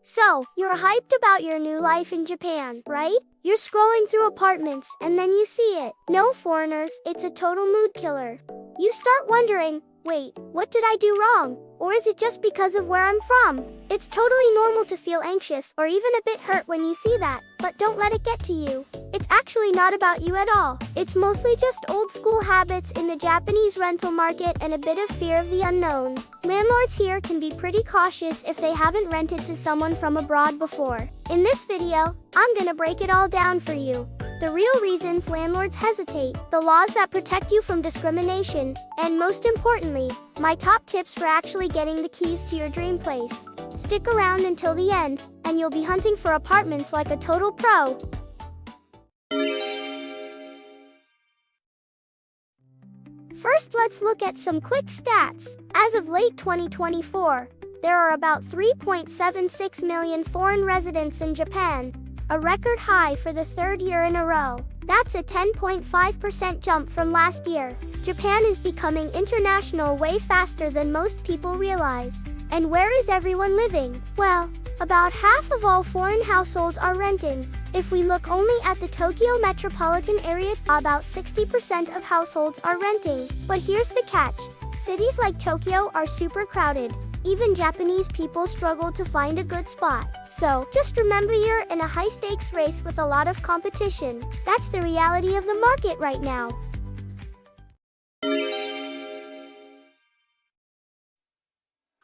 So, you're hyped about your new life in Japan, right? You're scrolling through apartments, and then you see it. No foreigners, it's a total mood killer. You start wondering, wait, what did I do wrong? Or is it just because of where I'm from? It's totally normal to feel anxious or even a bit hurt when you see that, but don't let it get to you. It's actually not about you at all. It's mostly just old school habits in the Japanese rental market and a bit of fear of the unknown. Landlords here can be pretty cautious if they haven't rented to someone from abroad before. In this video, I'm gonna break it all down for you. The real reasons landlords hesitate, the laws that protect you from discrimination, and most importantly, my top tips for actually getting the keys to your dream place. Stick around until the end, and you'll be hunting for apartments like a total pro. First, let's look at some quick stats. As of late 2024, there are about 3.76 million foreign residents in Japan, a record high for the third year in a row. That's a 10.5% jump from last year. Japan is becoming international way faster than most people realize. And where is everyone living? Well, about half of all foreign households are renting. If we look only at the Tokyo metropolitan area, about 60% of households are renting. But here's the catch. Cities like Tokyo are super crowded. Even Japanese people struggle to find a good spot. So, just remember you're in a high-stakes race with a lot of competition. That's the reality of the market right now.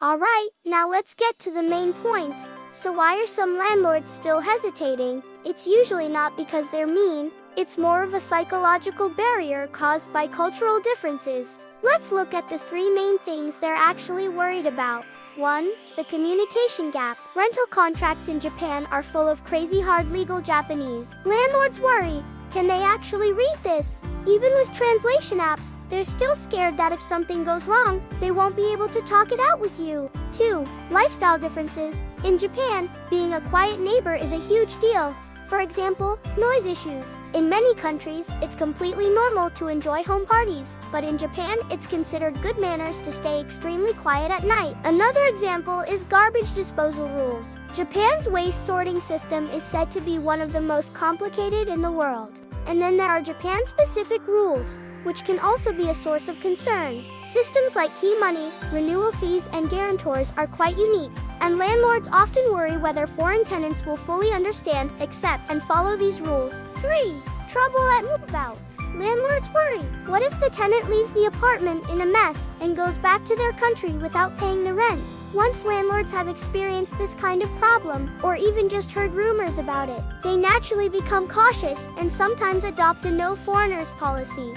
Alright, now let's get to the main point. So why are some landlords still hesitating? It's usually not because they're mean, it's more of a psychological barrier caused by cultural differences. Let's look at the three main things they're actually worried about. 1. The communication gap. Rental contracts in Japan are full of crazy hard legal Japanese. Landlords worry, can they actually read this? Even with translation apps, they're still scared that if something goes wrong, they won't be able to talk it out with you. 2. Lifestyle differences. In Japan, being a quiet neighbor is a huge deal. For example, noise issues. In many countries, it's completely normal to enjoy home parties, but in Japan, it's considered good manners to stay extremely quiet at night. Another example is garbage disposal rules. Japan's waste sorting system is said to be one of the most complicated in the world. And then there are Japan-specific rules, which can also be a source of concern. Systems like key money, renewal fees, and guarantors are quite unique, and landlords often worry whether foreign tenants will fully understand, accept, and follow these rules. 3. Trouble at move-out. Landlords worry. What if the tenant leaves the apartment in a mess and goes back to their country without paying the rent? Once landlords have experienced this kind of problem, or even just heard rumors about it, they naturally become cautious and sometimes adopt a no foreigners policy.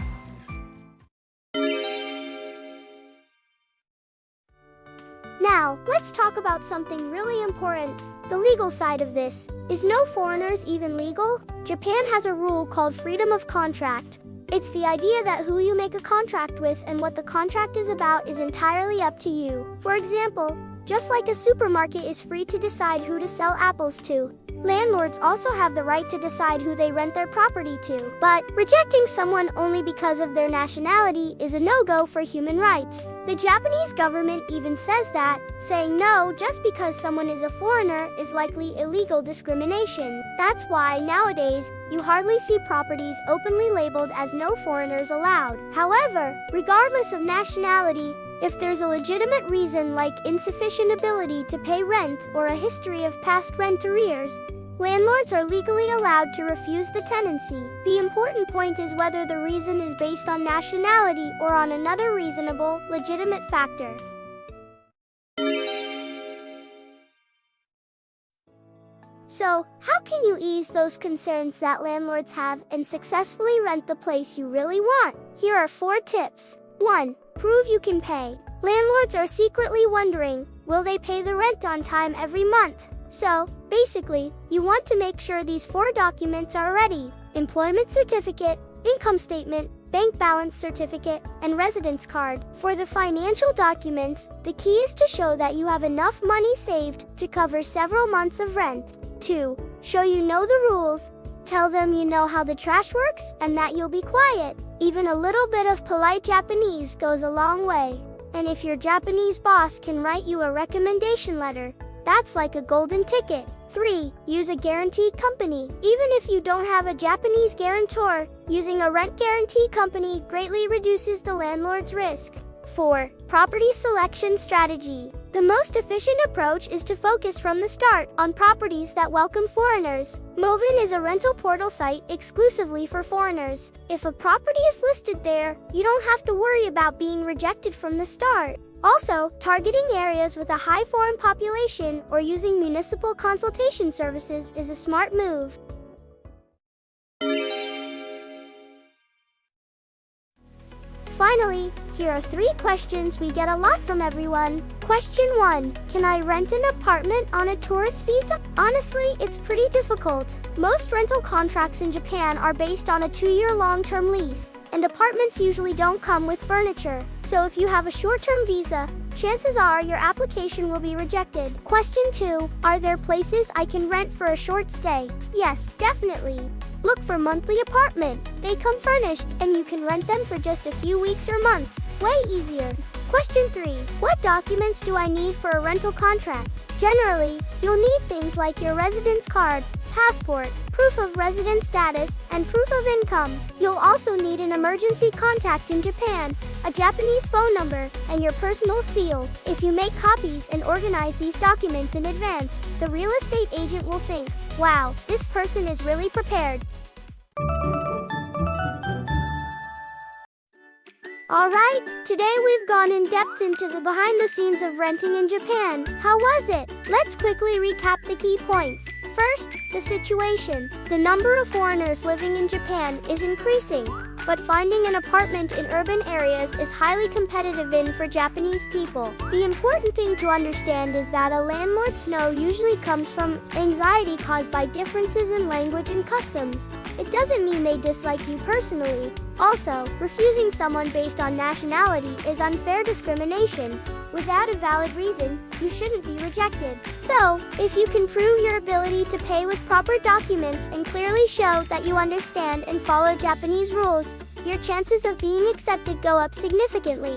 Now, let's talk about something really important, the legal side of this. Is no foreigners even legal? Japan has a rule called freedom of contract. It's the idea that who you make a contract with and what the contract is about is entirely up to you. For example, just like a supermarket is free to decide who to sell apples to, landlords also have the right to decide who they rent their property to. But rejecting someone only because of their nationality is a no-go for human rights. The Japanese government even says that saying no just because someone is a foreigner is likely illegal discrimination. That's why nowadays, you hardly see properties openly labeled as no foreigners allowed. However, regardless of nationality, if there's a legitimate reason like insufficient ability to pay rent or a history of past rent arrears, landlords are legally allowed to refuse the tenancy. The important point is whether the reason is based on nationality or on another reasonable, legitimate factor. So, how can you ease those concerns that landlords have and successfully rent the place you really want? Here are 4 tips. 1. Prove you can pay. Landlords are secretly wondering, will they pay the rent on time every month? So, basically, you want to make sure these 4 documents are ready: employment certificate, income statement, bank balance certificate, and residence card. For the financial documents, the key is to show that you have enough money saved to cover several months of rent. 2. Show you know the rules. Tell them you know how the trash works and that you'll be quiet. Even a little bit of polite Japanese goes a long way. And if your Japanese boss can write you a recommendation letter, That's like a golden ticket. 3. Use a guarantee company. Even if you don't have a Japanese guarantor, using a rent guarantee company greatly reduces the landlord's risk. 4. Property selection strategy. The most efficient approach is to focus from the start on properties that welcome foreigners. mooovin is a rental portal site exclusively for foreigners. If a property is listed there, you don't have to worry about being rejected from the start. Also, targeting areas with a high foreign population or using municipal consultation services is a smart move. Finally, here are 3 questions we get a lot from everyone. Question 1. Can I rent an apartment on a tourist visa? Honestly, it's pretty difficult. Most rental contracts in Japan are based on a 2-year long-term lease, and apartments usually don't come with furniture. So if you have a short-term visa, chances are your application will be rejected. Question 2. Are there places I can rent for a short stay? Yes, definitely. Look for monthly apartment. They come furnished, and you can rent them for just a few weeks or months. Way easier. Question 3. What documents do I need for a rental contract? Generally, you'll need things like your residence card, passport, proof of residence status, and proof of income. You'll also need an emergency contact in Japan, a Japanese phone number, and your personal seal. If you make copies and organize these documents in advance, the real estate agent will think, wow, this person is really prepared. Alright, today we've gone in depth into the behind the scenes of renting in Japan. How was it? Let's quickly recap the key points. First, the situation. The number of foreigners living in Japan is increasing, but finding an apartment in urban areas is highly competitive for Japanese people. The important thing to understand is that a landlord's no usually comes from anxiety caused by differences in language and customs. It doesn't mean they dislike you personally. Also, refusing someone based on nationality is unfair discrimination. Without a valid reason, you shouldn't be rejected. So, if you can prove your ability to pay with proper documents and clearly show that you understand and follow Japanese rules, your chances of being accepted go up significantly.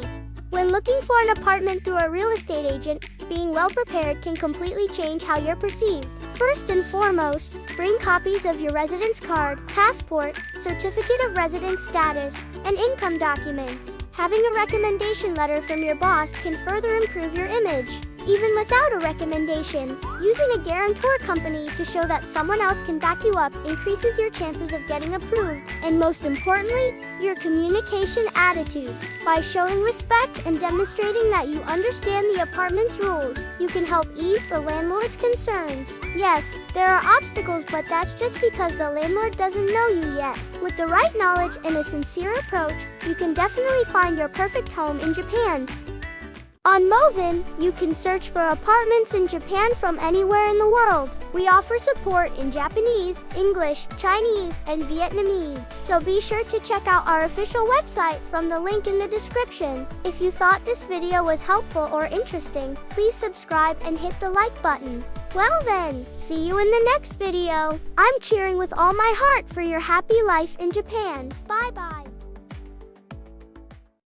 When looking for an apartment through a real estate agent, being well prepared can completely change how you're perceived. First and foremost, bring copies of your residence card, passport, certificate of residence status, and income documents. Having a recommendation letter from your boss can further improve your image. Even without a recommendation, using a guarantor company to show that someone else can back you up increases your chances of getting approved. And most importantly, your communication attitude. By showing respect and demonstrating that you understand the apartment's rules, you can help ease the landlord's concerns. Yes, there are obstacles, but that's just because the landlord doesn't know you yet. With the right knowledge and a sincere approach, you can definitely find your perfect home in Japan. On mooovin, you can search for apartments in Japan from anywhere in the world. We offer support in Japanese, English, Chinese, and Vietnamese. So be sure to check out our official website from the link in the description. If you thought this video was helpful or interesting, please subscribe and hit the like button. Well then, see you in the next video. I'm cheering with all my heart for your happy life in Japan. Bye bye.